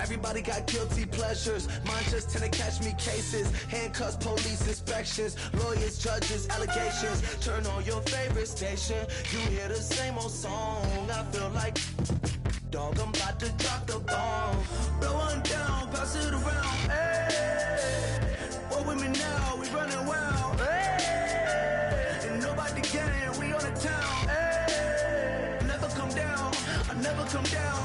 Everybody got guilty pleasures. Mine just tend to catch me cases. Handcuffs, police inspections, lawyers, judges, allegations. Turn on your favorite station. You hear the same old song. I feel like, dog, I'm about to drop the bomb. Blow one down, pass it around. Hey, what with me now? We running wild. Hey, and nobody can. We on the town. Hey, I never come down. I never come down.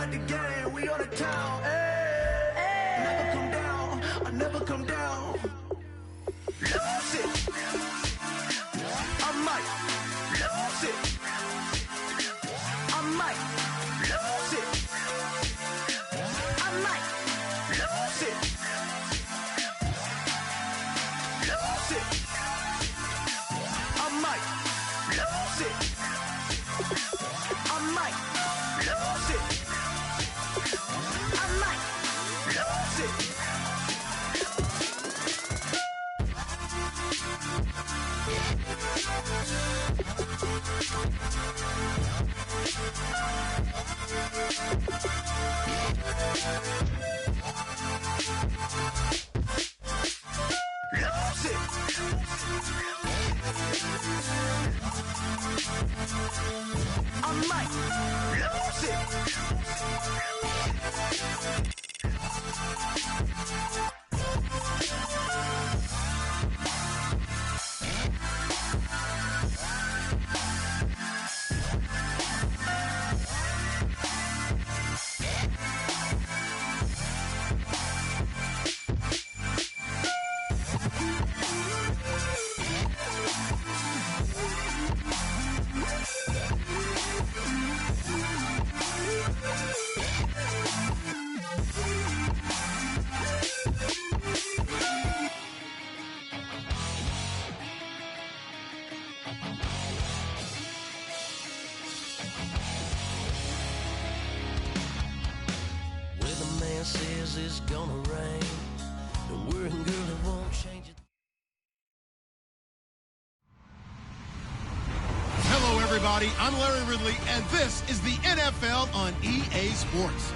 The game, we on the town. Hey, hey. Never come down, I never come down. Lose it, I might lose it. I might lose it. I might lose it. Lose it. I might lose it. I might lose it. Says it's gonna rain. The working girl, it won't change it. Hello, everybody. I'm Larry Ridley, and this is the NFL on EA Sports.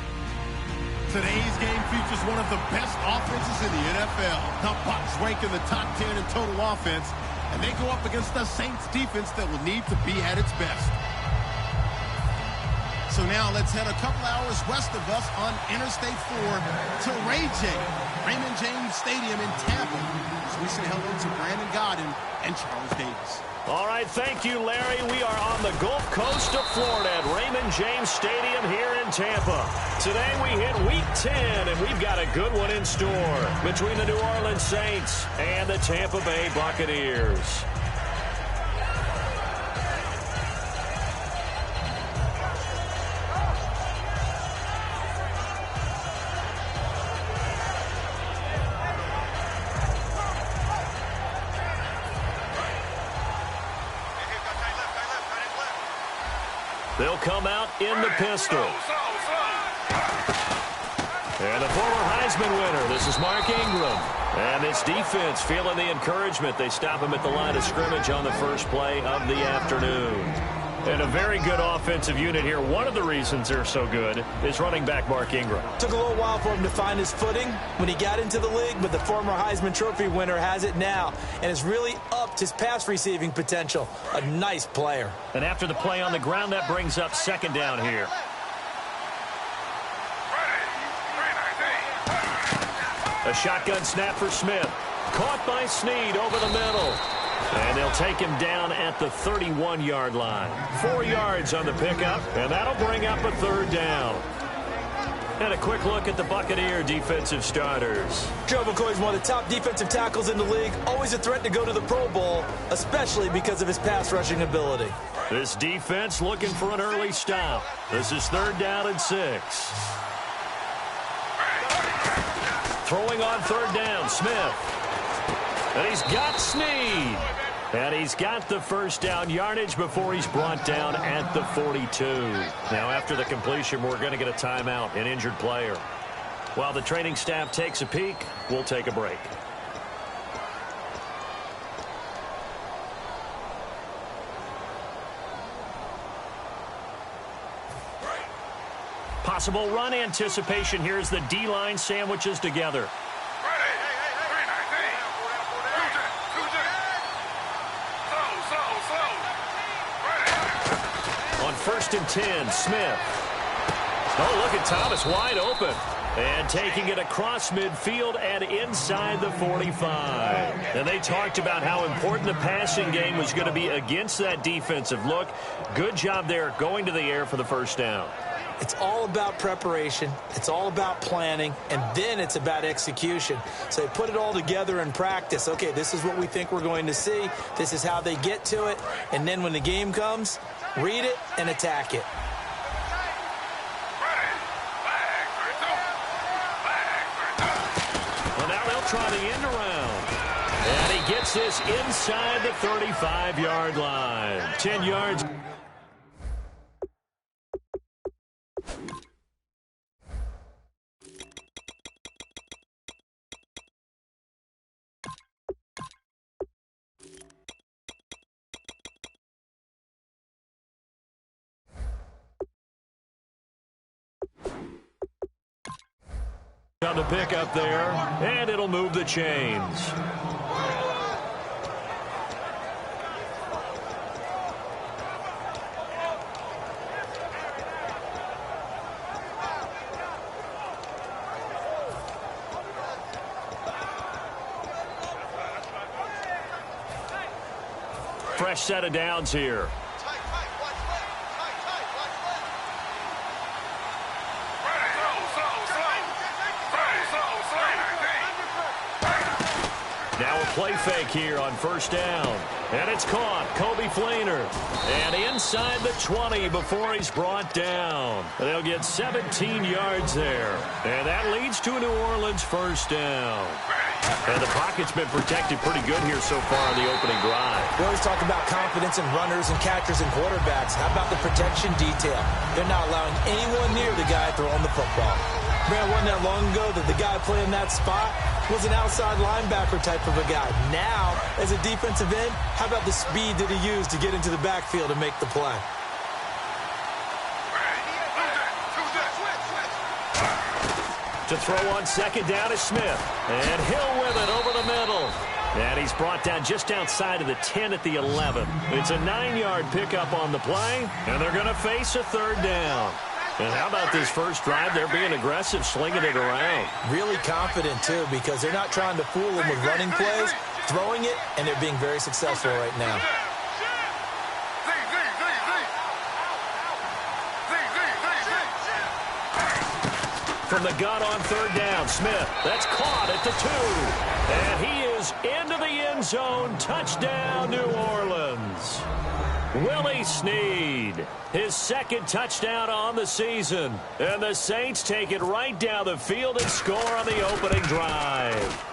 Today's game features one of the best offenses in the NFL. The Bucs rank in the top 10 in total offense, and they go up against the Saints defense that will need to be at its best. So now let's head a couple hours west of us on Interstate 4 to Raymond James Stadium in Tampa, as we say hello to Brandon Godden and Charles Davis. All right, thank you, Larry. We are on the Gulf Coast of Florida at Raymond James Stadium here in Tampa. Today we hit Week 10, and we've got a good one in store between the New Orleans Saints and the Tampa Bay Buccaneers. They'll come out in the pistol. And the former Heisman winner, this is Mark Ingram. And this defense feeling the encouragement. They stop him at the line of scrimmage on the first play of the afternoon. And a very good offensive unit here. One of the reasons they're so good is running back Mark Ingram. Took a little while for him to find his footing when he got into the league, but the former Heisman Trophy winner has it now and has really upped his pass receiving potential. A nice player. And after the play on the ground, that brings up second down here. A shotgun snap for Smith. Caught by Snead over the middle. And they'll take him down at the 31-yard line. 4 yards on the pickup, and that'll bring up a third down. And a quick look at the Buccaneer defensive starters. Joe McCoy's one of the top defensive tackles in the league. Always a threat to go to the Pro Bowl, especially because of his pass rushing ability. This defense looking for an early stop. This is 3rd down and 6. Throwing on 3rd down, Smith. And he's got Snead. And he's got the first down yardage before he's brought down at the 42. Now, after the completion, we're going to get a timeout, an injured player. While the training staff takes a peek, we'll take a break. Possible run anticipation here as the D-line sandwiches together. On 1st and 10, Smith. Oh, look at Thomas wide open. And taking it across midfield and inside the 45. And they talked about how important the passing game was going to be against that defensive look. Good job there going to the air for the first down. It's all about preparation. It's all about planning. And then it's about execution. So they put it all together in practice. Okay, this is what we think we're going to see. This is how they get to it. And then when the game comes, read it and attack it. Well, now they'll try the end around. And he gets this inside the 35-yard line. 10 yards. On the pick up there, and it'll move the chains. Fresh set of downs here. Now a play fake here on 1st down. And it's caught. Kobe Flainer. And inside the 20 before he's brought down. They'll get 17 yards there. And that leads to a New Orleans 1st down. And the pocket's been protected pretty good here so far on the opening drive. We always talk about confidence in runners and catchers and quarterbacks. How about the protection detail? They're not allowing anyone near the guy throwing the football. Man, it wasn't that long ago that the guy playing that spot was an outside linebacker type of a guy. Now, as a defensive end, how about the speed that he used to get into the backfield and make the play? To throw on 2nd down is Smith. And Hill with it over the middle. And he's brought down just outside of the 10 at the 11. It's a 9-yard pickup on the play, and they're going to face a 3rd down. And how about this first drive? They're being aggressive, slinging it around. Really confident, too, because they're not trying to fool them with running plays, throwing it, and they're being very successful right now. From the gun on 3rd down, Smith. That's caught at the 2. And he is into the end zone. Touchdown, New Orleans. Willie Snead, his 2nd touchdown on the season. And the Saints take it right down the field and score on the opening drive.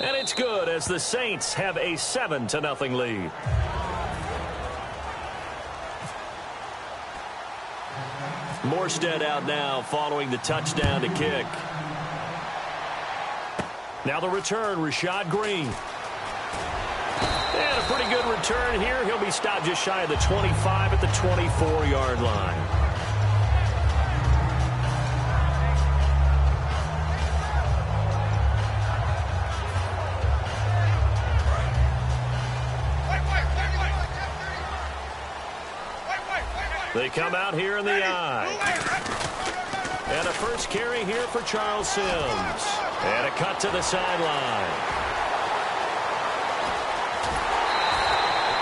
And it's good as the Saints have a 7-0 lead. Morstead out now following the touchdown to kick. Now the return, Rashad Green. And a pretty good return here. He'll be stopped just shy of the 25 at the 24-yard line. They come out here in the eye. And a first carry here for Charles Sims. And a cut to the sideline.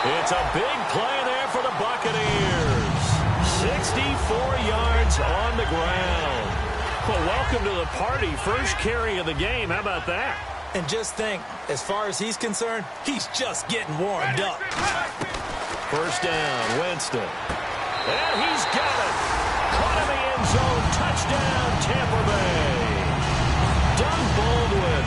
It's a big play there for the Buccaneers. 64 yards on the ground. Well, welcome to the party. First carry of the game. How about that? And just think, as far as he's concerned, he's just getting warmed up. First down, Winston. And he's got it. Caught in the end zone. Touchdown, Tampa Bay. Doug Baldwin.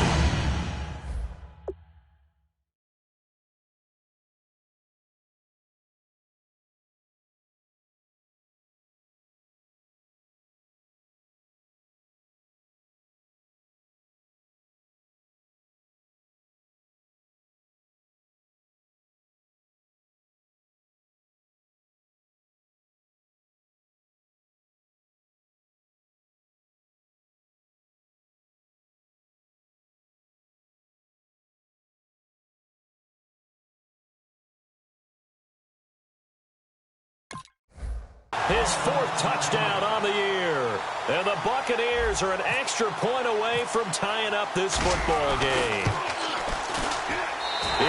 His fourth touchdown on the year. And the Buccaneers are an extra point away from tying up this football game.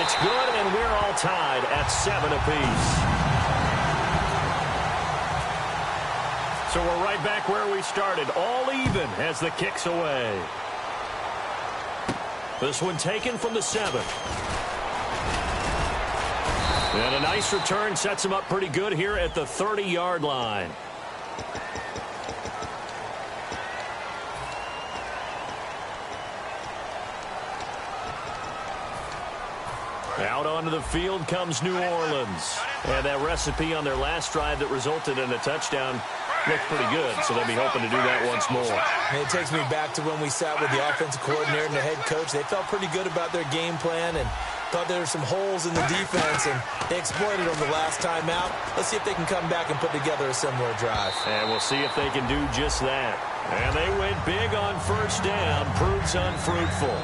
It's good, and we're all tied at 7 apiece. So we're right back where we started, all even as the kick's away. This one taken from the 7. And a nice return sets him up pretty good here at the 30-yard line. Out onto the field comes New Orleans. And that recipe on their last drive that resulted in a touchdown looked pretty good, so they'll be hoping to do that once more. And it takes me back to when we sat with the offensive coordinator and the head coach. They felt pretty good about their game plan and thought there were some holes in the defense, and they exploited them the last time out. Let's see if they can come back and put together a similar drive. And we'll see if they can do just that. And they went big on first down. Proves unfruitful.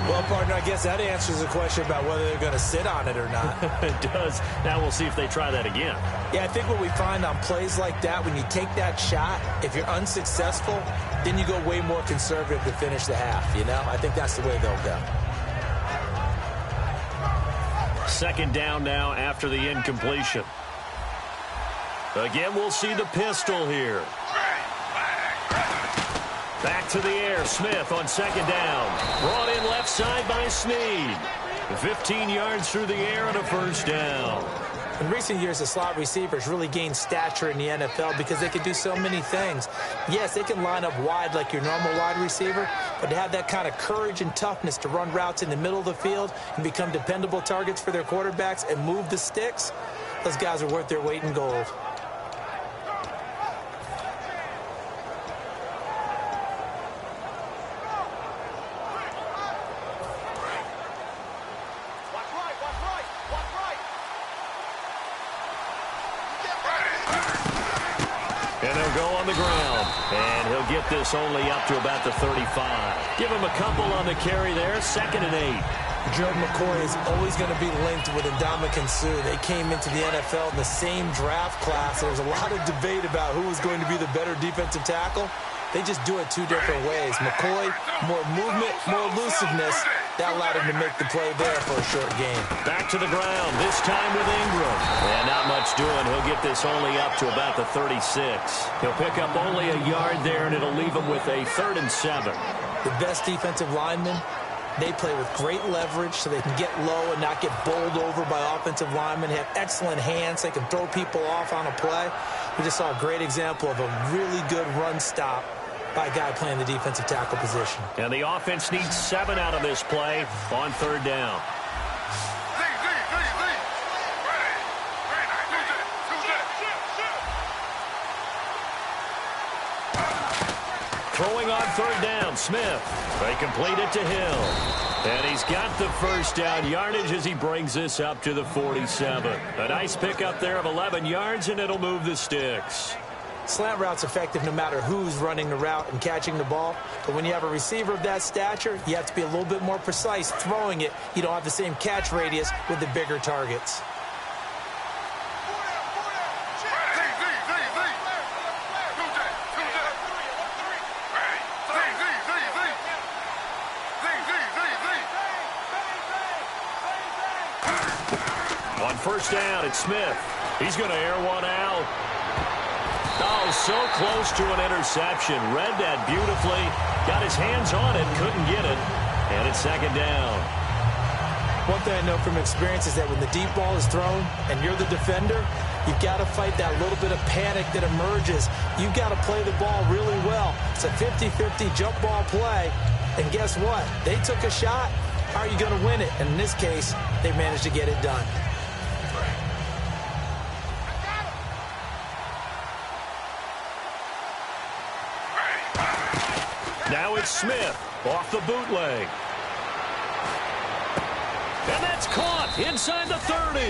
Well, partner, I guess that answers the question about whether they're going to sit on it or not. It does. Now we'll see if they try that again. Yeah, I think what we find on plays like that, when you take that shot, if you're unsuccessful, then you go way more conservative to finish the half, you know? I think that's the way they'll go. Second down now after the incompletion. Again, we'll see the pistol here. Back to the air. Smith on second down. Brought in left side by Snead. 15 yards through the air and a first down. In recent years, the slot receivers really gained stature in the NFL because they can do so many things. Yes, they can line up wide like your normal wide receiver, but to have that kind of courage and toughness to run routes in the middle of the field and become dependable targets for their quarterbacks and move the sticks, those guys are worth their weight in gold. Get this only up to about the 35. Give him a couple on the carry there. 2nd and 8. Gerald McCoy is always going to be linked with Ndamukong Suh. They came into the NFL in the same draft class. There was a lot of debate about who was going to be the better defensive tackle. They just do it two different ways. McCoy, more movement, more elusiveness. That allowed him to make the play there for a short gain. Back to the ground, this time with Ingram. And not much doing. He'll get this only up to about the 36. He'll pick up only a yard there, and it'll leave him with a 3rd and 7. The best defensive linemen, they play with great leverage so they can get low and not get bowled over by offensive linemen. They have excellent hands. They can throw people off on a play. We just saw a great example of a really good run stop by a guy playing the defensive tackle position. And the offense needs 7 out of this play on 3rd down. Throwing on 3rd down, Smith. They complete it to Hill. And he's got the first down yardage as he brings this up to the 47. A nice pickup there of 11 yards, and it'll move the sticks. Slant route's effective no matter who's running the route and catching the ball. But when you have a receiver of that stature, you have to be a little bit more precise throwing it. You don't have the same catch radius with the bigger targets. On first down, it's Smith. He's going to air one out. Oh, so close to an interception. Read that beautifully. Got his hands on it, couldn't get it. And it's second down. One thing I know from experience is that when the deep ball is thrown and you're the defender, you've got to fight that little bit of panic that emerges. You've got to play the ball really well. It's a 50-50 jump ball play. And guess what? They took a shot. How are you going to win it? And in this case, they managed to get it done. Now it's Smith off the bootleg. And that's caught inside the 30.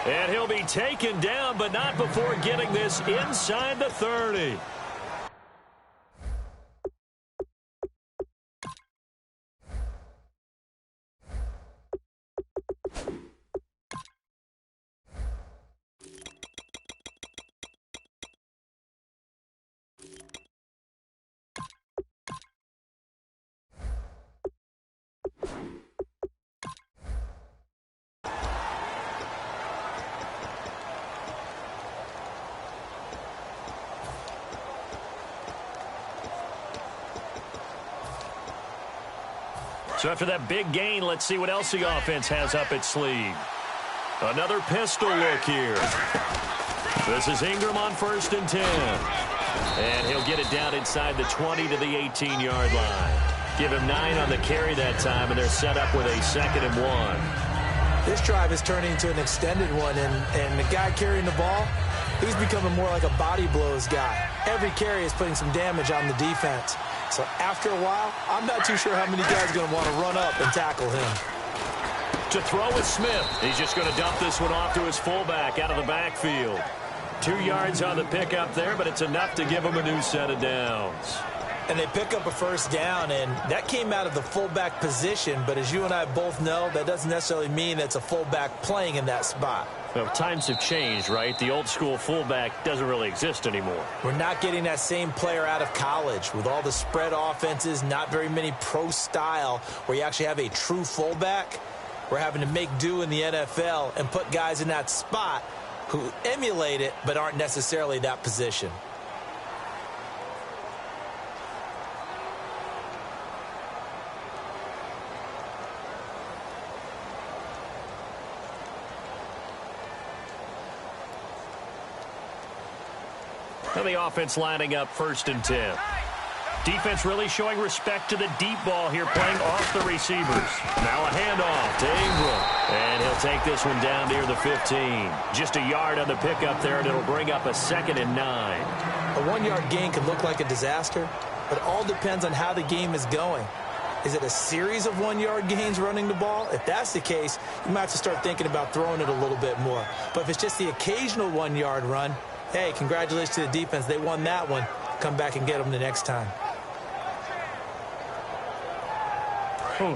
And he'll be taken down, but not before getting this inside the 30. So after that big gain, let's see what else the offense has up its sleeve. Another pistol look here. This is Ingram on 1st and 10. And he'll get it down inside the 20 to the 18-yard line. Give him 9 on the carry that time, and they're set up with a 2nd and 1. This drive is turning into an extended one, and the guy carrying the ball, he's becoming more like a body blows guy. Every carry is putting some damage on the defense. So after a while, I'm not too sure how many guys are going to want to run up and tackle him. To throw with Smith. He's just going to dump this one off to his fullback out of the backfield. 2 yards on the pickup there, but it's enough to give him a new set of downs. And they pick up a 1st down, and that came out of the fullback position. But as you and I both know, that doesn't necessarily mean that's a fullback playing in that spot. Well, times have changed, right? The old school fullback doesn't really exist anymore. We're not getting that same player out of college with all the spread offenses, not very many pro style where you actually have a true fullback. We're having to make do in the NFL and put guys in that spot who emulate it but aren't necessarily that position. And the offense lining up 1st and 10. Defense really showing respect to the deep ball here, playing off the receivers. Now a handoff to Ingram. And he'll take this one down near the 15. Just a yard on the pickup there, and it'll bring up a 2nd and 9. A 1-yard gain can look like a disaster, but it all depends on how the game is going. Is it a series of 1-yard gains running the ball? If that's the case, you might have to start thinking about throwing it a little bit more. But if it's just the occasional 1-yard run, hey, congratulations to the defense. They won that one. Come back and get them the next time.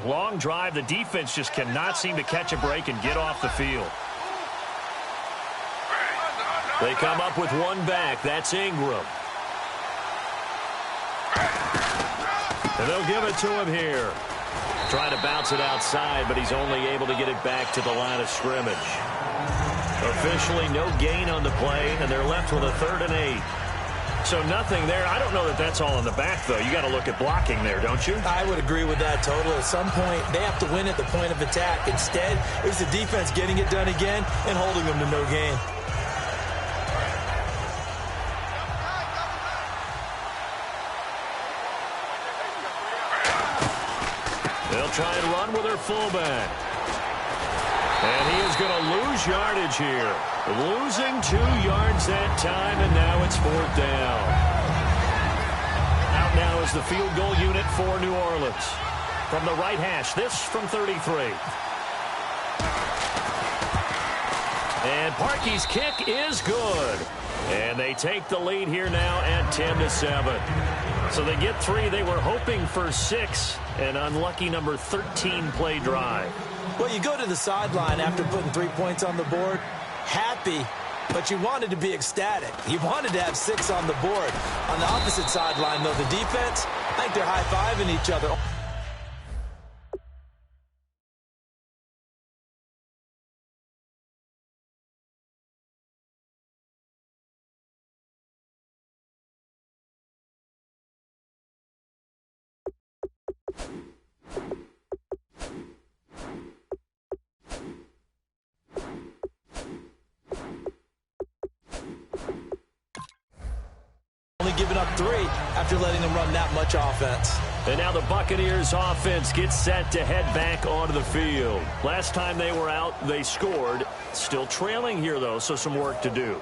Long drive. The defense just cannot seem to catch a break and get off the field. They come up with one back. That's Ingram. And they'll give it to him here. Trying to bounce it outside, but he's only able to get it back to the line of scrimmage. Officially no gain on the play, and they're left with a 3rd and 8. So nothing there. I don't know that that's all in the back, though. You got to look at blocking there, don't you? I would agree with that totally. At some point, they have to win at the point of attack. Instead, it was the defense getting it done again and holding them to no gain. They'll try and run with their fullback. And he is going to lose yardage here. Losing 2 yards that time, and now it's 4th down. Out now is the field goal unit for New Orleans. From the right hash, this from 33. And Parkey's kick is good. And they take the lead here now at 10-7. So they get 3. They were hoping for 6. An unlucky number 13 play drive. Well, you go to the sideline after putting 3 points on the board, happy, but you wanted to be ecstatic. You wanted to have 6 on the board. On the opposite sideline, though, the defense, I think they're high-fiving each other. after letting them run that much offense. And now the Buccaneers offense gets set to head back onto the field. Last time they were out, they scored. Still trailing here, though, so some work to do.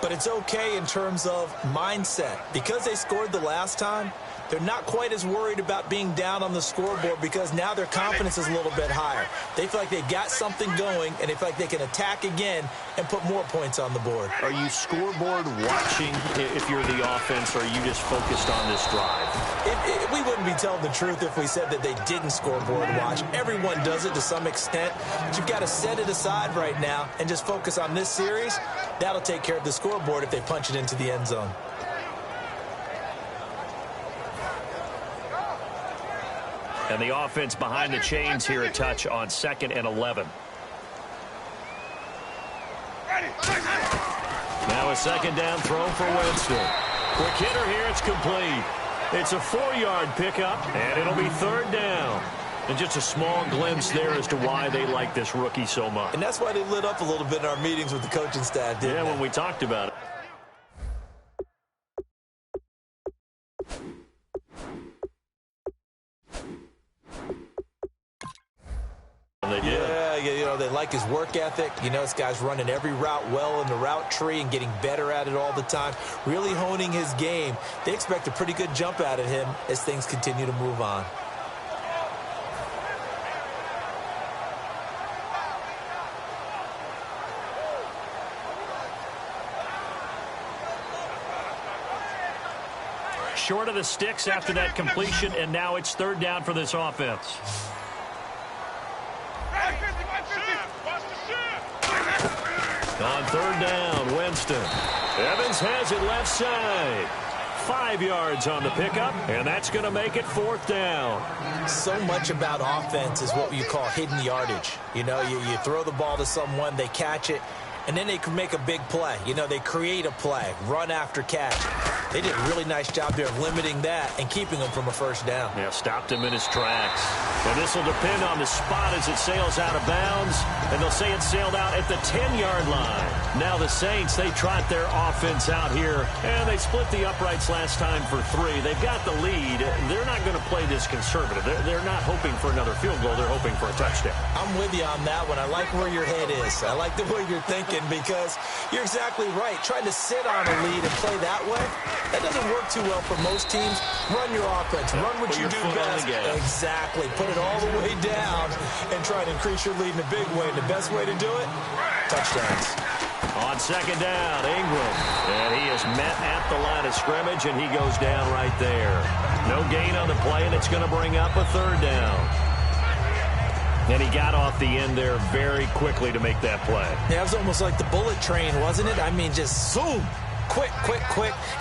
But it's okay in terms of mindset. Because they scored the last time, they're not quite as worried about being down on the scoreboard because now their confidence is a little bit higher. They feel like they've got something going, and they feel like they can attack again and put more points on the board. Are you scoreboard watching if you're the offense, or are you just focused on this drive? We wouldn't be telling the truth if we said that they didn't scoreboard watch. Everyone does it to some extent, but you've got to set it aside right now and just focus on this series. That'll take care of the scoreboard if they punch it into the end zone. And the offense behind the chains here a touch on 2nd and 11. Now a 2nd down throw for Winston. Quick hitter here, it's complete. It's a 4-yard pickup, and it'll be 3rd down. And just a small glimpse there as to why they like this rookie so much. And that's why they lit up a little bit in our meetings with the coaching staff, didn't they? When we talked about it. They did. Yeah, they like his work ethic. This guy's running every route well in the route tree and getting better at it all the time, really honing his game. They expect a pretty good jump out of him as things continue to move on. Short of the sticks after that completion, and now it's 3rd down for this offense. On 3rd down, Winston. Evans has it left side. 5 yards on the pickup, and that's going to make it 4th down. So much about offense is what you call hidden yardage. You throw the ball to someone, they catch it, and then they can make a big play. They create a play, run after catch. They did a really nice job there of limiting that and keeping him from a 1st down. Yeah, stopped him in his tracks. And this will depend on the spot as it sails out of bounds. And they'll say it sailed out at the 10-yard line. Now the Saints, they trot their offense out here. And they split the uprights last time for 3. They've got the lead. They're not going to play this conservative. They're not hoping for another field goal. They're hoping for a touchdown. I'm with you on that one. I like where your head is. I like the way you're thinking because you're exactly right. Trying to sit on a lead and play that way, that doesn't work too well for most teams. Run your offense. Run what you do best. Exactly. Put it all the way down and try to increase your lead in a big way. And the best way to do it, touchdowns. On 2nd down, Ingram. And he is met at the line of scrimmage, and he goes down right there. No gain on the play, and it's going to bring up a 3rd down. And he got off the end there very quickly to make that play. Yeah, it was almost like the bullet train, wasn't it? I mean, just zoom. Quick,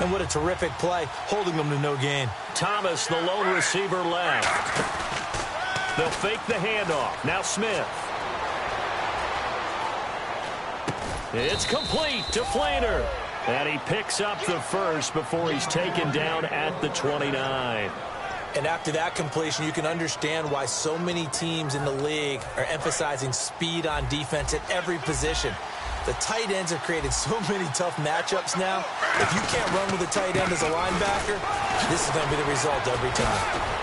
and what a terrific play, holding them to no gain. Thomas, the lone receiver, left. They'll fake the handoff. Now Smith. It's complete to Flainer. And he picks up the 1st before he's taken down at the 29. And after that completion, you can understand why so many teams in the league are emphasizing speed on defense at every position. The tight ends have created so many tough matchups now. If you can't run with a tight end as a linebacker, this is going to be the result every time.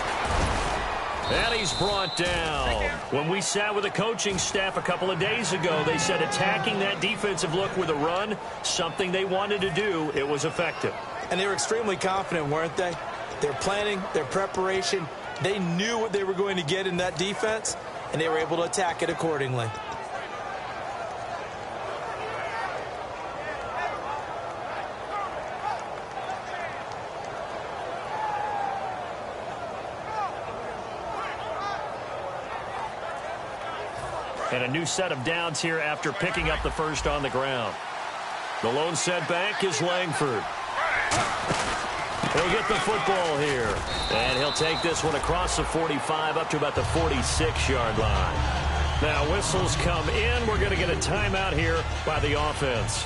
And he's brought down. When we sat with the coaching staff a couple of days ago, they said attacking that defensive look with a run, something they wanted to do, it was effective. And they were extremely confident, weren't they? Their planning, their preparation, they knew what they were going to get in that defense, and they were able to attack it accordingly. And a new set of downs here after picking up the 1st on the ground. The lone setback is Langford. He'll get the football here. And he'll take this one across the 45 up to about the 46-yard line. Now whistles come in. We're going to get a timeout here by the offense.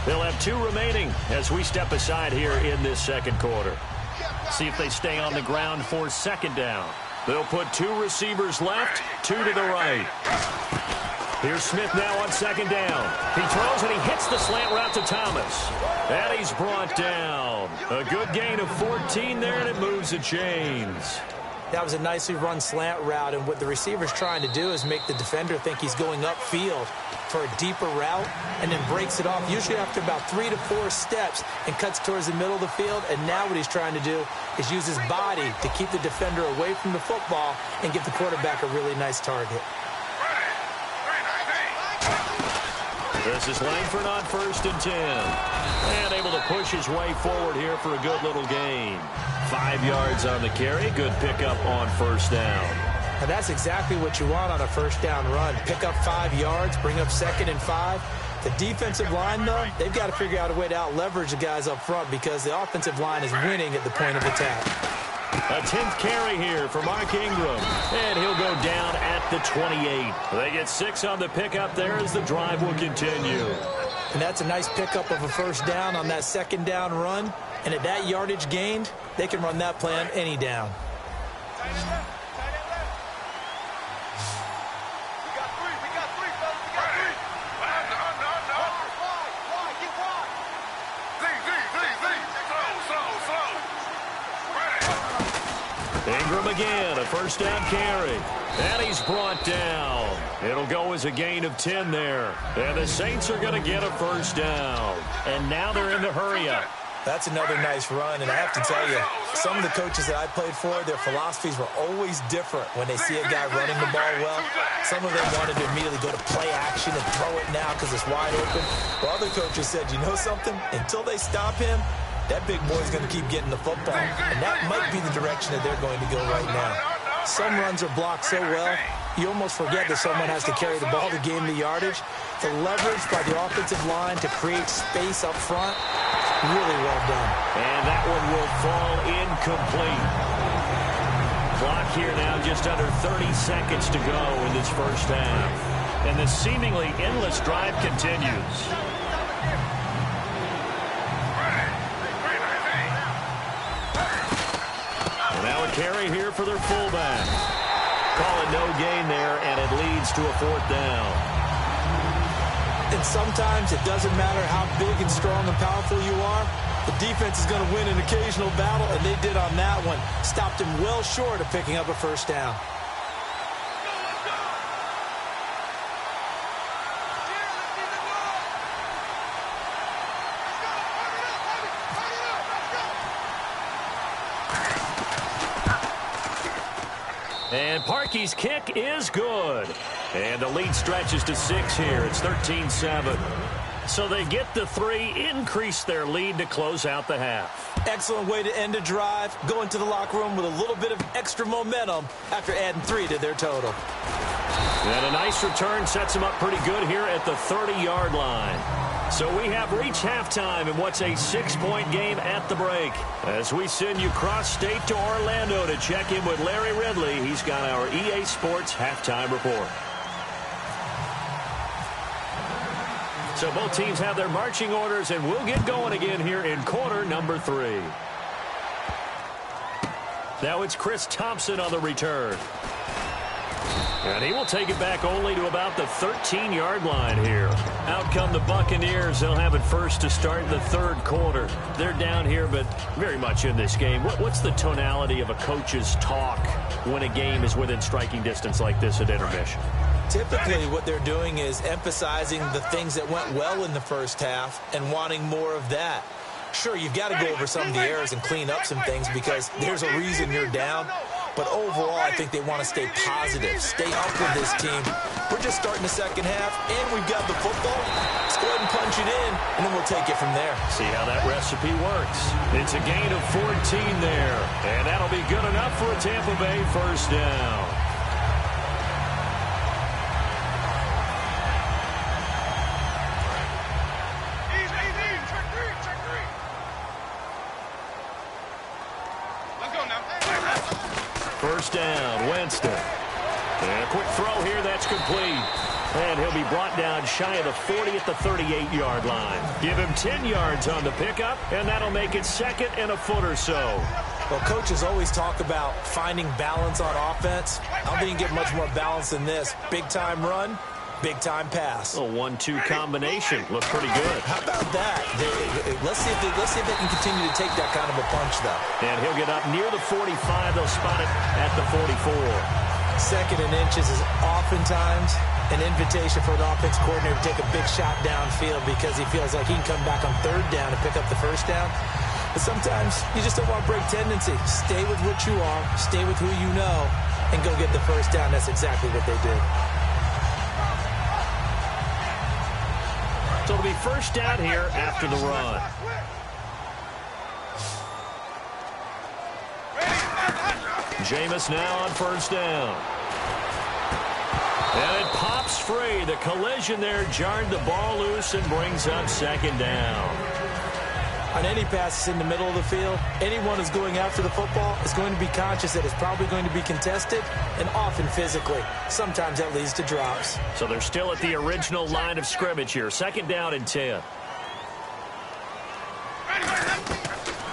They'll have 2 remaining as we step aside here in this 2nd quarter. See if they stay on the ground for 2nd down. They'll put 2 receivers left, 2 to the right. Here's Smith now on second down. He throws and he hits the slant route to Thomas. And he's brought down. A good gain of 14 there, and it moves the chains. That was a nicely run slant route, and what the receiver's trying to do is make the defender think he's going upfield for a deeper route and then breaks it off, usually after about 3 to 4 steps, and cuts towards the middle of the field. And now what he's trying to do is use his body to keep the defender away from the football and give the quarterback a really nice target. This is Langford on 1st and 10. And able to push his way forward here for a good little gain. 5 yards on the carry. Good pickup on 1st down. And that's exactly what you want on a 1st down run. Pick up 5 yards, bring up 2nd and 5. The defensive line, though, they've got to figure out a way to out-leverage the guys up front because the offensive line is winning at the point of attack. A 10th carry here for Mark Ingram. And he'll go down at the 28. They get 6 on the pickup there as the drive will continue. And that's a nice pickup of a 1st down on that 2nd down run. And at that yardage gained, they can run that plan any down. Ingram again, a 1st down carry. And he's brought down. It'll go as a gain of 10 there. And the Saints are going to get a 1st down. And now they're in the hurry up. That's another nice run, and I have to tell you, some of the coaches that I played for, their philosophies were always different when they see a guy running the ball well. Some of them wanted to immediately go to play action and throw it now because it's wide open. While other coaches said, you know something? Until they stop him, that big boy's going to keep getting the football. And that might be the direction that they're going to go right now. Some runs are blocked so well, you almost forget that someone has to carry the ball to gain the yardage. The leverage by the offensive line to create space up front, really well done. And that one will fall incomplete. Clock here now just under 30 seconds to go in this 1st half. And the seemingly endless drive continues. Now a carry here for their fullback. Call it no gain there, and it leads to a 4th down. And sometimes it doesn't matter how big and strong and powerful you are. The defense is going to win an occasional battle, and they did on that one. Stopped him well short of picking up a 1st down. And Parkey's kick is good. And the lead stretches to 6 here. It's 13-7. So they get the 3, increase their lead to close out the half. Excellent way to end a drive. Go into the locker room with a little bit of extra momentum after adding 3 to their total. And a nice return sets them up pretty good here at the 30-yard line. So we have reached halftime in what's a 6-point game at the break. As we send you cross-state to Orlando to check in with Larry Ridley, he's got our EA Sports halftime report. So both teams have their marching orders, and we'll get going again here in quarter number 3. Now it's Chris Thompson on the return. And he will take it back only to about the 13-yard line here. Out come the Buccaneers. They'll have it first to start the 3rd quarter. They're down here, but very much in this game. What's the tonality of a coach's talk when a game is within striking distance like this at intermission? Typically, what they're doing is emphasizing the things that went well in the 1st half and wanting more of that. Sure, you've got to go over some of the errors and clean up some things because there's a reason you're down. But overall, I think they want to stay positive, stay up with this team. We're just starting the 2nd half, and we've got the football. Let's go ahead and punch it in, and then we'll take it from there. See how that recipe works. It's a gain of 14 there, and that'll be good enough for a Tampa Bay 1st down. First down, Winston. And a quick throw here, that's complete. And he'll be brought down shy of the 40 at the 38-yard line. Give him 10 yards on the pickup, and that'll make it 2nd and a foot or so. Well, coaches always talk about finding balance on offense. I don't think you can get much more balance than this. Big-time run, Big-time pass. A 1-2 combination. Looked pretty good. How about that? Let's see if they can continue to take that kind of a punch, though. And he'll get up near the 45. They'll spot it at the 44. Second and inches is oftentimes an invitation for an offense coordinator to take a big shot downfield because he feels like he can come back on third down and pick up the first down. But sometimes you just don't want to break tendency. Stay with what you are, stay with who you know, and go get the first down. That's exactly what they did. So it'll be first down here after the run. Jameis now on first down. And it pops free. The collision there jarred the ball loose and brings up second down. On any passes in the middle of the field, anyone who's going after the football is going to be conscious that it's probably going to be contested and often physically. Sometimes that leads to drops. So they're still at the original line of scrimmage here. Second down and 10.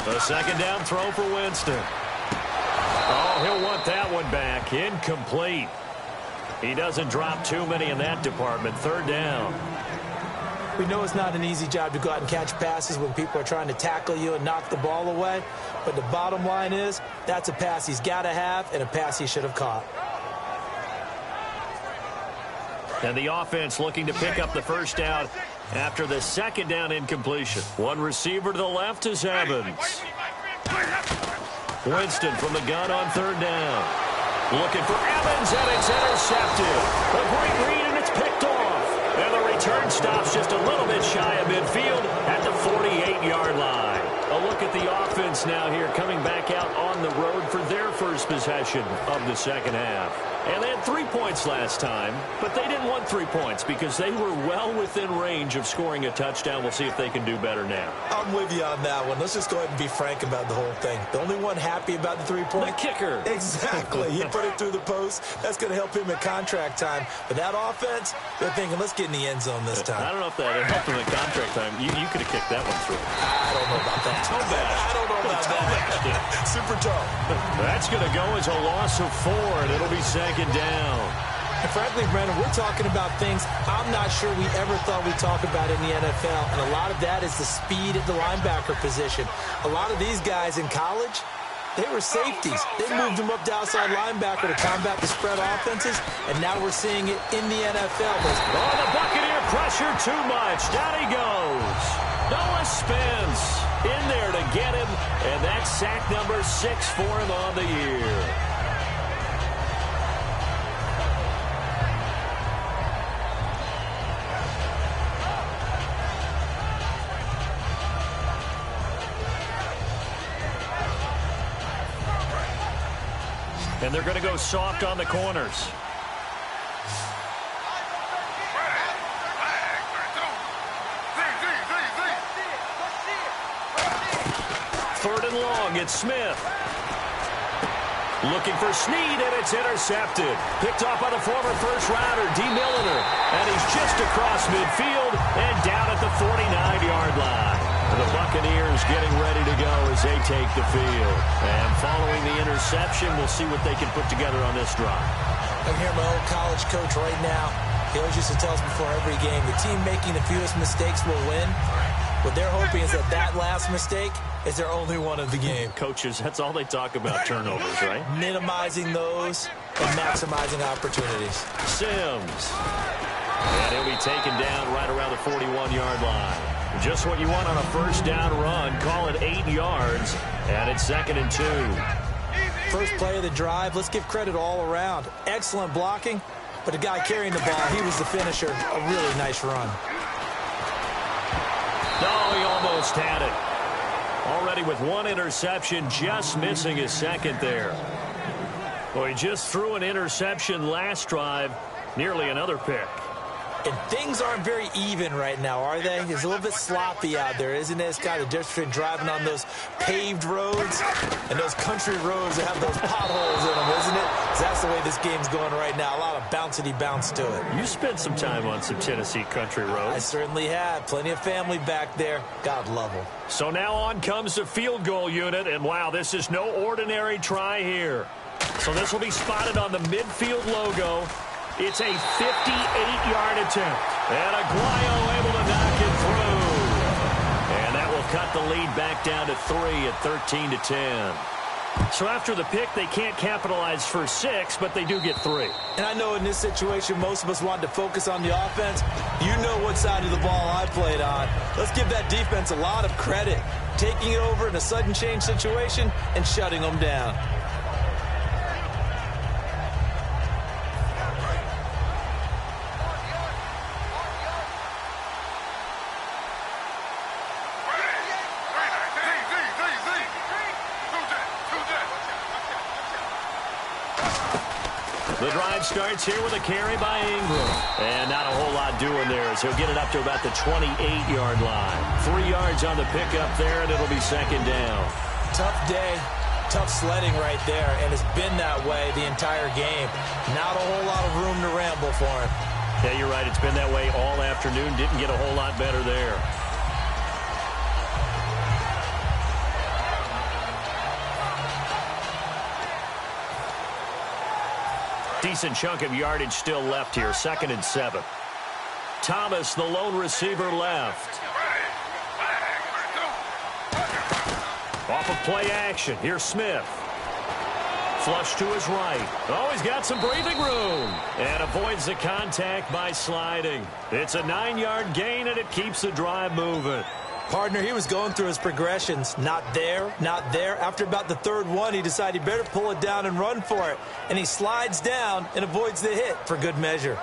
A second down throw for Winston. Oh, he'll want that one back. Incomplete. He doesn't drop too many in that department. Third down. We know it's not an easy job to go out and catch passes when people are trying to tackle you and knock the ball away. But the bottom line is that's a pass he's got to have and a pass he should have caught. And the offense looking to pick up the first down after the second down incompletion. One receiver to the left is Evans. Winston from the gun on third down. Looking for Evans, and it's intercepted. A great read, and it's picked off. And the return stops just a little bit shy of midfield at the 48-yard line. A look at the offense now here, coming back out on the road for their first possession of the second half. And they had 3 points last time, but they didn't want 3 points because they were well within range of scoring a touchdown. We'll see if they can do better now. I'm with you on that one. Let's just go ahead and be frank about the whole thing. The only one happy about the 3-point? The kicker. Exactly. He put it through the post. That's going to help him at contract time. But that offense, they're thinking, let's get in the end zone this time. I don't know if that helped him at contract time. You could have kicked that one through. I don't know about that. I don't know about that. Super tough. That's going to go as a loss of 4, and it'll be second down. And frankly, Brandon, we're talking about things I'm not sure we ever thought we'd talk about in the NFL. And a lot of that is the speed at the linebacker position. A lot of these guys in college, they were safeties. They moved them up to outside linebacker to combat the spread offenses. And now we're seeing it in the NFL. Oh, the Buccaneer pressure too much. Down he goes. Noah Spence in there to get him. And that's sack number 6 for him on the year. And they're going to go soft on the corners. Third and long, it's Smith. Looking for Snead, and it's intercepted. Picked off by the former first-rounder, D. Milliner. And he's just across midfield and down at the 49-yard line. And the Buccaneers getting ready to go as they take the field. And following the interception, we'll see what they can put together on this drive. I'm here, my old college coach right now. He always used to tell us before every game, the team making the fewest mistakes will win. What they're hoping is that last mistake is their only one of the game. Coaches, that's all they talk about, turnovers, right? Minimizing those and maximizing opportunities. Sims. And he'll be taken down right around the 41-yard line. Just what you want on a first down run. Call it 8 yards, and it's 2nd and 2. First play of the drive, let's give credit all around. Excellent blocking, but the guy carrying the ball, he was the finisher. A really nice run. No, he almost had it. Already with 1 interception, just missing his second there. Well, he just threw an interception last drive, nearly another pick. And things aren't very even right now, are they? It's a little bit sloppy out there, isn't it? It's kind of difference between driving on those paved roads and those country roads that have those potholes in them, isn't it? So that's the way this game's going right now. A lot of bouncy bounce to it. You spent some time on some Tennessee country roads. I certainly have. Plenty of family back there. God love them. So now on comes the field goal unit, and wow, this is no ordinary try here. So this will be spotted on the midfield logo. It's a 58-yard attempt. And Aguayo able to knock it through. And that will cut the lead back down to 3 at 13-10. So after the pick, they can't capitalize for 6, but they do get 3. And I know in this situation, most of us wanted to focus on the offense. You know what side of the ball I played on. Let's give that defense a lot of credit. Taking it over in a sudden change situation and shutting them down. The drive starts here with a carry by Ingram. And not a whole lot doing there as he'll get it up to about the 28-yard line. 3 yards on the pickup there, and it'll be second down. Tough day, tough sledding right there, and it's been that way the entire game. Not a whole lot of room to ramble for him. Yeah, you're right. It's been that way all afternoon. Didn't get a whole lot better there. Decent chunk of yardage still left here. 2nd and 7. Thomas, the lone receiver, left. Off of play action. Here's Smith. Flush to his right. Oh, he's got some breathing room. And avoids the contact by sliding. It's a 9-yard gain, and it keeps the drive moving. Partner, he was going through his progressions. Not there, not there. After about the 3rd one, he decided he better pull it down and run for it. And he slides down and avoids the hit for good measure.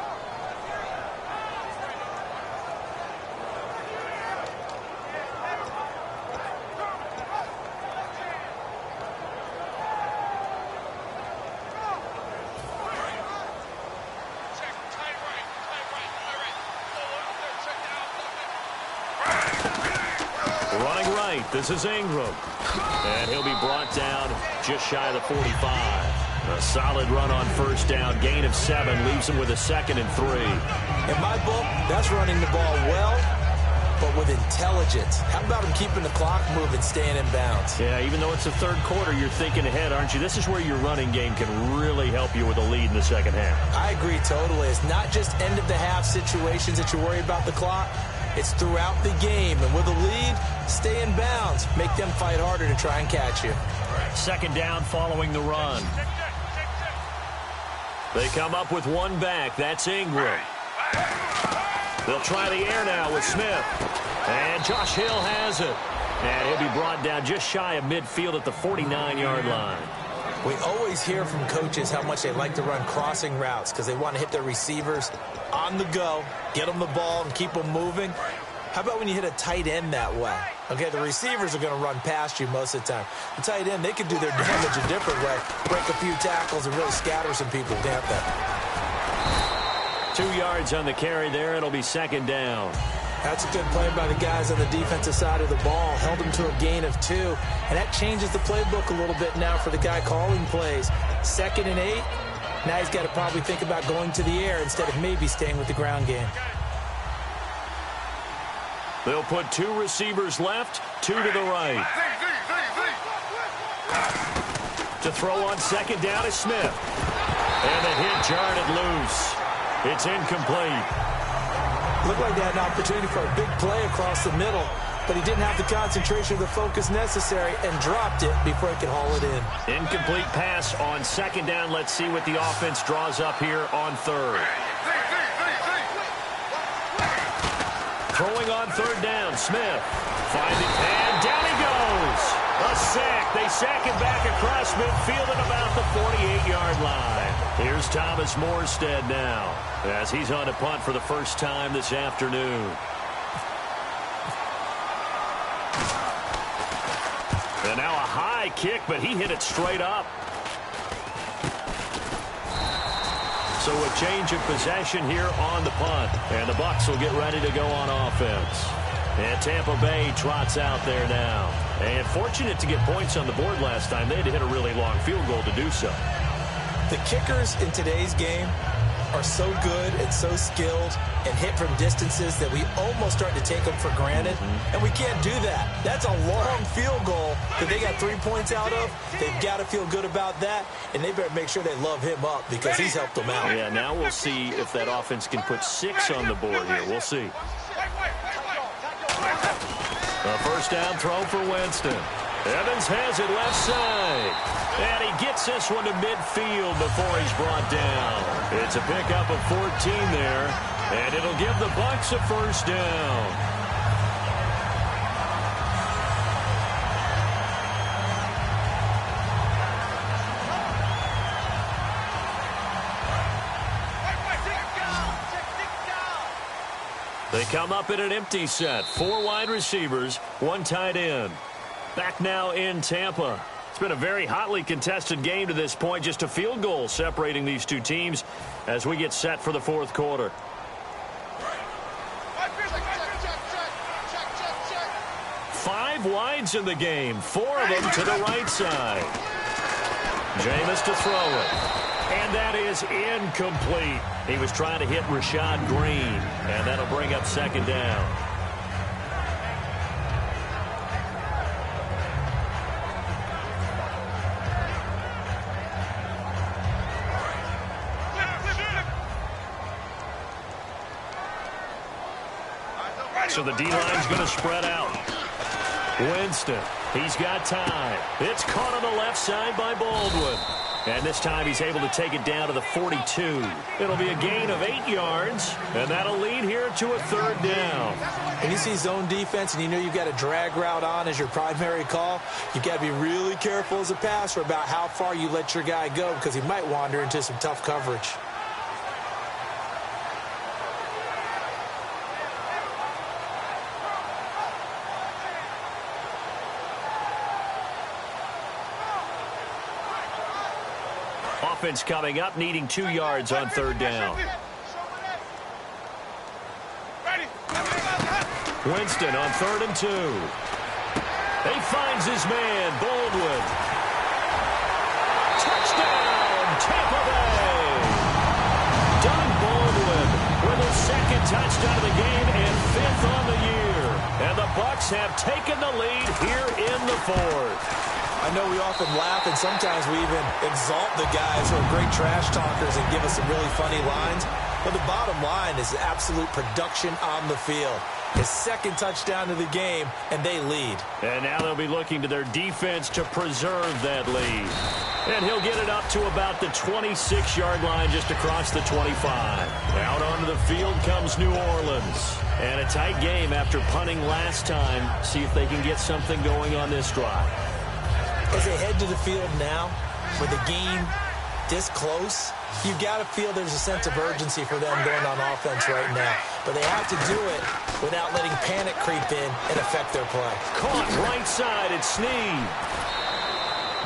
Running right, this is Ingram. And he'll be brought down just shy of the 45. A solid run on first down. Gain of 7 leaves him with a 2nd and 3. In my book, that's running the ball well, but with intelligence. How about him keeping the clock moving, staying in bounds? Yeah, even though it's the 3rd quarter, you're thinking ahead, aren't you? This is where your running game can really help you with a lead in the second half. I agree totally. It's not just end-of-the-half situations that you worry about the clock. It's throughout the game. And with a lead, stay in bounds. Make them fight harder to try and catch you. 2nd down following the run. They come up with one back. That's Ingram. They'll try the air now with Smith. And Josh Hill has it. And he'll be brought down just shy of midfield at the 49-yard line. We always hear from coaches how much they like to run crossing routes because they want to hit their receivers on the go, get them the ball, and keep them moving. How about when you hit a tight end that way? Okay, the receivers are going to run past you most of the time. The tight end, they can do their damage a different way, break a few tackles and really scatter some people, can't they? 2 yards on the carry there. It'll be 2nd down. That's a good play by the guys on the defensive side of the ball. Held him to a gain of 2. And that changes the playbook a little bit now for the guy calling plays. 2nd and 8. Now he's got to probably think about going to the air instead of maybe staying with the ground game. They'll put 2 receivers left, 2 to the right. To throw on 2nd down is Smith. And the hit jarred it loose. It's incomplete. Looked like they had an opportunity for a big play across the middle, but he didn't have the concentration or the focus necessary and dropped it before he could haul it in. Incomplete pass on 2nd down. Let's see what the offense draws up here on 3rd. Throwing on 3rd down, Smith. Finding, and down he goes. A sack. They sack him back across midfield at about the 48-yard line. Here's Thomas Morstead now as he's on a punt for the first time this afternoon. And now a high kick, but he hit it straight up. So a change of possession here on the punt. And the Bucs will get ready to go on offense. And Tampa Bay trots out there now. And fortunate to get points on the board last time. They had to hit a really long field goal to do so. The kickers in today's game are so good and so skilled and hit from distances that we almost start to take them for granted, and we can't do that. That's a long field goal that they got 3 points out of. They've got to feel good about that, and they better make sure they love him up because he's helped them out. Yeah, now we'll see if that offense can put 6 on the board here. We'll see. A first down throw for Winston. Evans has it left side. And he gets this one to midfield before he's brought down. It's a pickup of 14 there. And it'll give the Bucs a first down. They come up in an empty set. 4 wide receivers, 1 tight end. Back now in Tampa. It's been a very hotly contested game to this point. Just a field goal separating these two teams as we get set for the fourth quarter. Five wides in the game. 4 of them to the right side. Jameis to throw it. And that is incomplete. He was trying to hit Rashad Green. And that'll bring up second down. So the D-line's going to spread out. Winston, he's got time. It's caught on the left side by Baldwin. And this time he's able to take it down to the 42. It'll be a gain of 8 yards, and that'll lead here to a third down. And you see zone defense and you know you've got a drag route on as your primary call, you've got to be really careful as a passer about how far you let your guy go because he might wander into some tough coverage. Offense coming up, needing 2 yards on third down. Winston on 3rd and 2. He finds his man, Baldwin. Touchdown, Tampa Bay. Doug Baldwin with his 2nd touchdown of the game and 5th on the year. And the Bucs have taken the lead here in the 4th. I know we often laugh and sometimes we even exalt the guys who are great trash talkers and give us some really funny lines. But the bottom line is absolute production on the field. His 2nd touchdown of the game, and they lead. And now they'll be looking to their defense to preserve that lead. And he'll get it up to about the 26-yard line just across the 25. Out onto the field comes New Orleans. And a tight game after punting last time. See if they can get something going on this drive. As they head to the field now, with the game this close, you've got to feel there's a sense of urgency for them going on offense right now. But they have to do it without letting panic creep in and affect their play. Caught right side, it's Snead.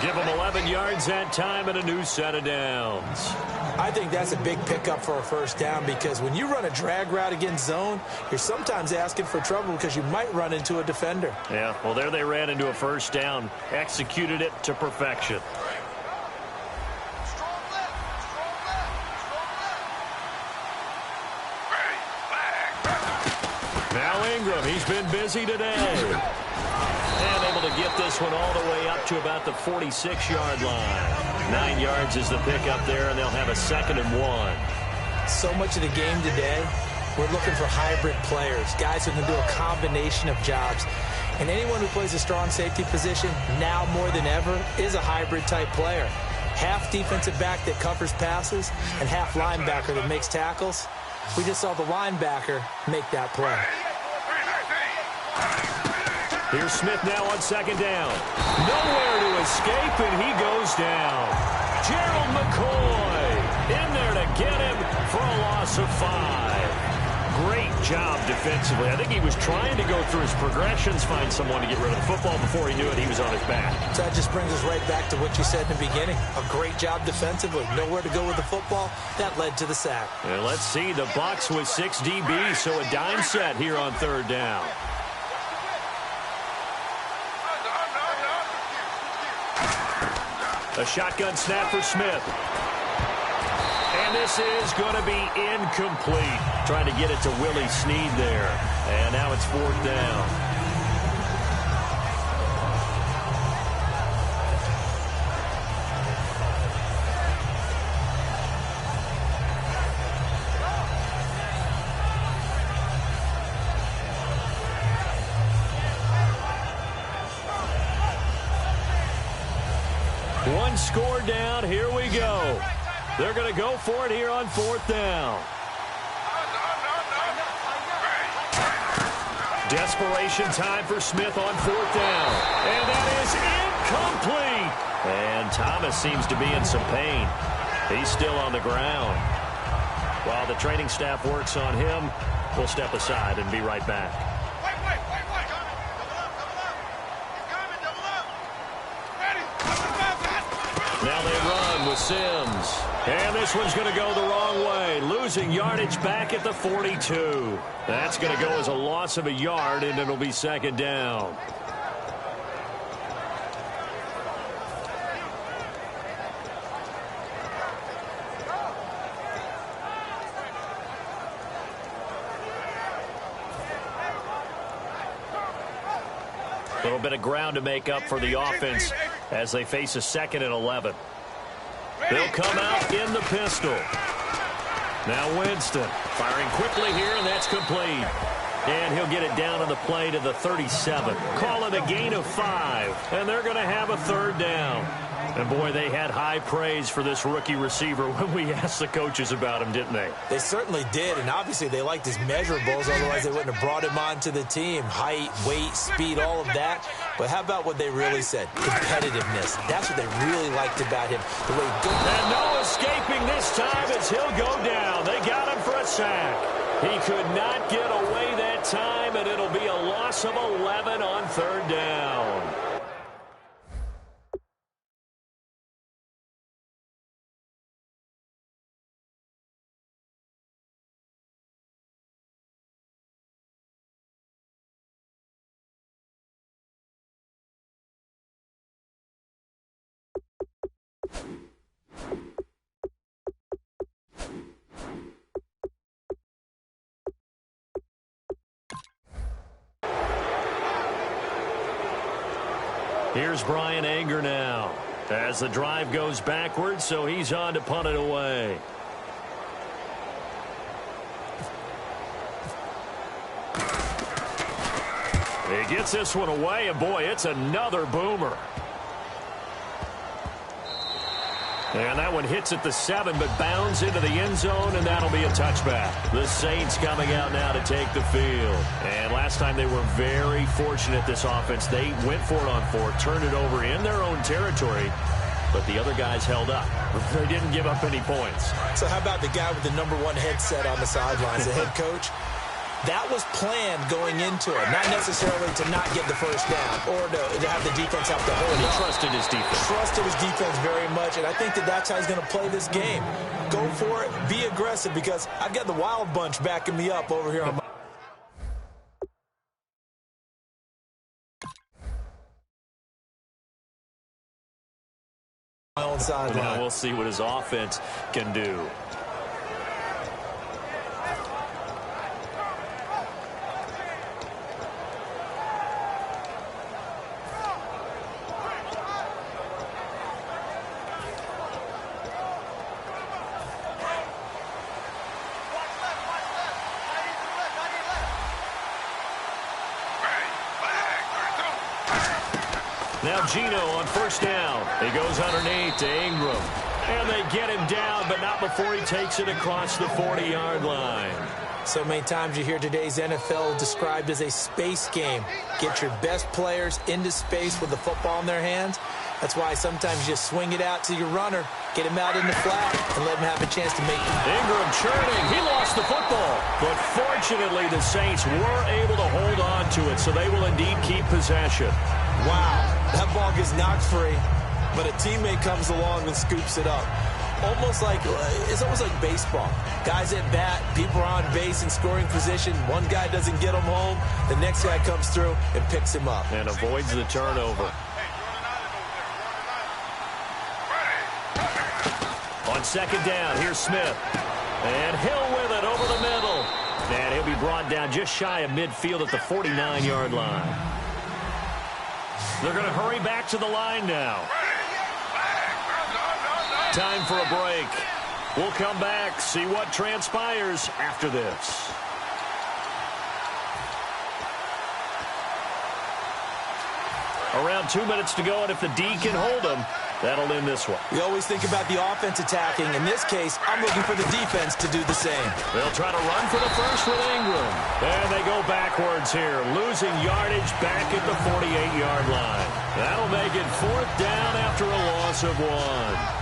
Give them 11 yards that time and a new set of downs. I think that's a big pickup for a first down because when you run a drag route against zone, you're sometimes asking for trouble because you might run into a defender. Yeah, well, there they ran into a first down, executed it to perfection. Now Ingram, he's been busy today. And able to get this one all the way up to about the 46-yard line. 9 yards is the pickup there, and they'll have a 2nd and 1. So much of the game today, we're looking for hybrid players, guys who can do a combination of jobs. And anyone who plays a strong safety position, now more than ever, is a hybrid-type player. Half defensive back that covers passes and half linebacker that makes tackles. We just saw the linebacker make that play. Here's Smith now on 2nd down. Nowhere to escape, and he goes down. Gerald McCoy in there to get him for a loss of 5. Great job defensively. I think he was trying to go through his progressions, find someone to get rid of the football. Before he knew it, he was on his back. So that just brings us right back to what you said in the beginning. A great job defensively. Nowhere to go with the football. That led to the sack. And let's see, the Bucs with 6 DBs, so a dime set here on 3rd down. A shotgun snap for Smith. And And this is going to be incomplete. Trying to get it to Willie Snead there. And now it's 4th down. One score down. Here we go. They're going to go for it here on 4th down. Desperation time for Smith on 4th down. And that is incomplete. And Thomas seems to be in some pain. He's still on the ground. While the training staff works on him, we'll step aside and be right back. Now they run with Sims. And this one's going to go the wrong way. Losing yardage back at the 42. That's going to go as a loss of a yard, and it'll be 2nd down. A little bit of ground to make up for the offense as they face a 2nd and 11. They'll come out in the pistol. Now Winston firing quickly here, and that's complete. And he'll get it down on the play to the 37. Call it a gain of 5, and they're going to have a 3rd down. And, boy, they had high praise for this rookie receiver when we asked the coaches about him, didn't they? They certainly did, and obviously they liked his measurables. Otherwise, they wouldn't have brought him onto the team. Height, weight, speed, all of that. But how about what they really said? Competitiveness. That's what they really liked about him. The way he and no escaping this time as he'll go down. They got him for a sack. He could not get away that time, and it'll be a loss of 11 on 3rd down. Here's Brian Anger now as the drive goes backwards, so he's on to punt it away. He gets this one away, and boy, it's another boomer. And that one hits at the 7, but bounds into the end zone, and that'll be a touchback. The Saints coming out now to take the field. And last time they were very fortunate, this offense. They went for it on 4, turned it over in their own territory, but the other guys held up. They didn't give up any points. So how about the guy with the #1 headset on the sidelines, the head coach? That was planned going into it, not necessarily to not get the 1st down or to have the defense have to hold He up. trusted his defense. Trusted his defense very much, and I think that's how he's going to play this game. Go for it, be aggressive, because I've got the Wild Bunch backing me up over here on my own sideline. Now we'll see what his offense can do. Now Gino on 1st down. He goes underneath to Ingram. And they get him down, but not before he takes it across the 40-yard line. So many times you hear today's NFL described as a space game. Get your best players into space with the football in their hands. That's why sometimes you just swing it out to your runner, get him out in the flat, and let him have a chance to make it. Ingram churning. He lost the football. But fortunately, the Saints were able to hold on to it, so they will indeed keep possession. Wow, that ball gets knocked free, but a teammate comes along and scoops it up. It's almost like baseball. Guys at bat, people are on base in scoring position. One guy doesn't get him home. The next guy comes through and picks him up. And avoids the turnover. On On second down, here's Smith. And Hill with it over the middle. And he'll be brought down just shy of midfield at the 49-yard line. They're going to hurry back to the line now. Time for a break. We'll come back, see what transpires after this. Around 2 minutes to go, and if the D can hold them, that'll end this one. We always think about the offense attacking. In this case, I'm looking for the defense to do the same. They'll try to run for the first with Ingram. And they go backwards here, losing yardage back at the 48-yard line. That'll make it 4th down after a loss of 1.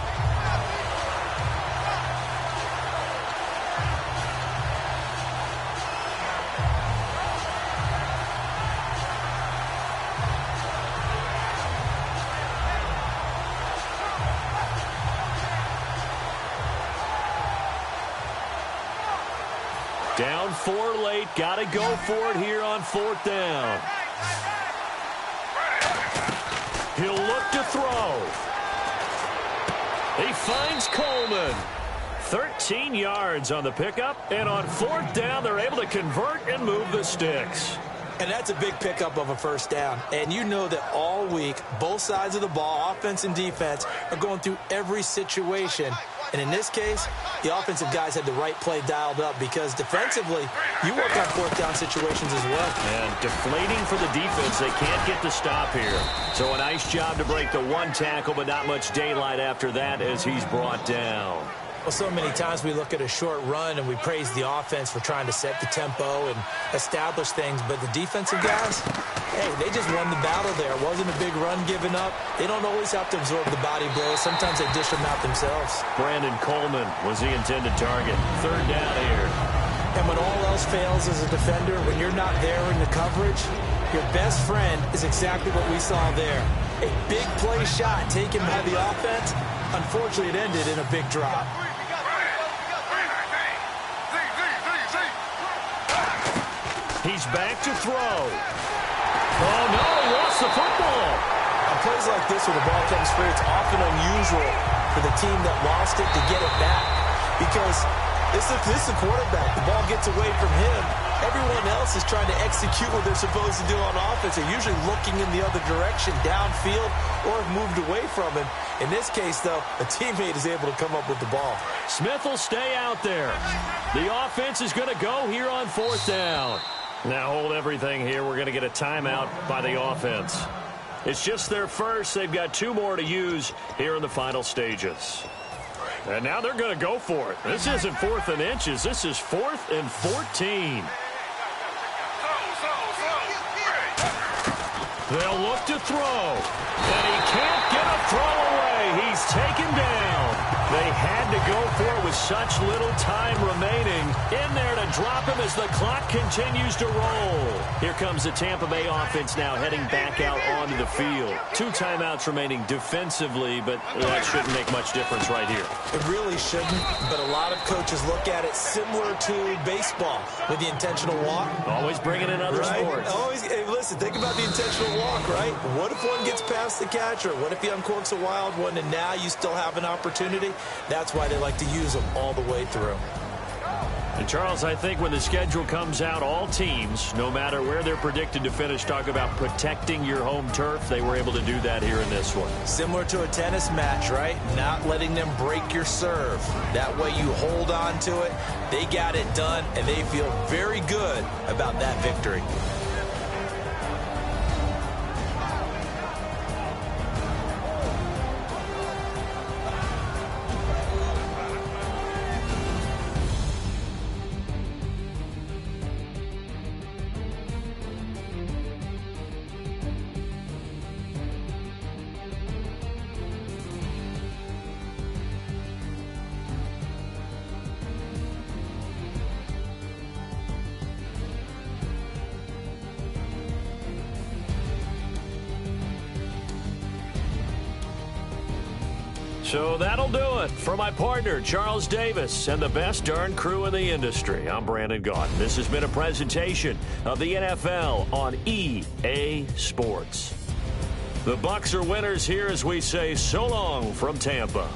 Down 4 late. Got to go for it here on 4th down. He'll look to throw. He finds Coleman. 13 yards on the pickup. And on 4th down, they're able to convert and move the sticks. And that's a big pickup of a first down. And you know that all week, both sides of the ball, offense and defense, are going through every situation. And in this case, the offensive guys had the right play dialed up because defensively, you work on 4th down situations as well. And deflating for the defense. They can't get the stop here. So a nice job to break the 1 tackle, but not much daylight after that as he's brought down. Well, so many times we look at a short run and we praise the offense for trying to set the tempo and establish things. But the defensive guys, hey, they just won the battle there. It wasn't a big run given up. They don't always have to absorb the body blows. Sometimes they dish them out themselves. Brandon Coleman was the intended target. 3rd down here. And when all else fails as a defender, when you're not there in the coverage, your best friend is exactly what we saw there. A big play shot taken by the offense. Unfortunately, it ended in a big drop. He's back to throw. Oh, no, he lost the football. On plays like this where the ball comes free, it's often unusual for the team that lost it to get it back because this is the quarterback. The ball gets away from him. Everyone else is trying to execute what they're supposed to do on offense. They're usually looking in the other direction, downfield, or have moved away from him. In this case, though, a teammate is able to come up with the ball. Smith will stay out there. The offense is going to go here on 4th down. Now hold everything here. We're going to get a timeout by the offense. It's just their first. They've got 2 more to use here in the final stages. And now they're going to go for it. This isn't 4th and inches. This is 4th and 14. They'll look to throw. And he can't get a throw away. He's taken down. They had to go for it with such little time remaining. In there to drop him as the clock continues to roll. Here comes the Tampa Bay offense now heading back out onto the field. 2 timeouts remaining defensively, but that shouldn't make much difference right here. It really shouldn't, but a lot of coaches look at it similar to baseball with the intentional walk. Always bringing in other sports. Always, hey, listen, think about the intentional walk, right? What if one gets past the catcher? What if he uncorks a wild one and now you still have an opportunity? That's why they like to use them all the way through. And Charles, I think when the schedule comes out, all teams, no matter where they're predicted to finish, talk about protecting your home turf. They were able to do that here in this one. Similar to a tennis match, right? Not letting them break your serve. That way you hold on to it. They got it done, and they feel very good about that victory. So that'll do it for my partner, Charles Davis, and the best darn crew in the industry. I'm Brandon Gaudin. This has been a presentation of the NFL on EA Sports. The Bucs are winners here as we say so long from Tampa.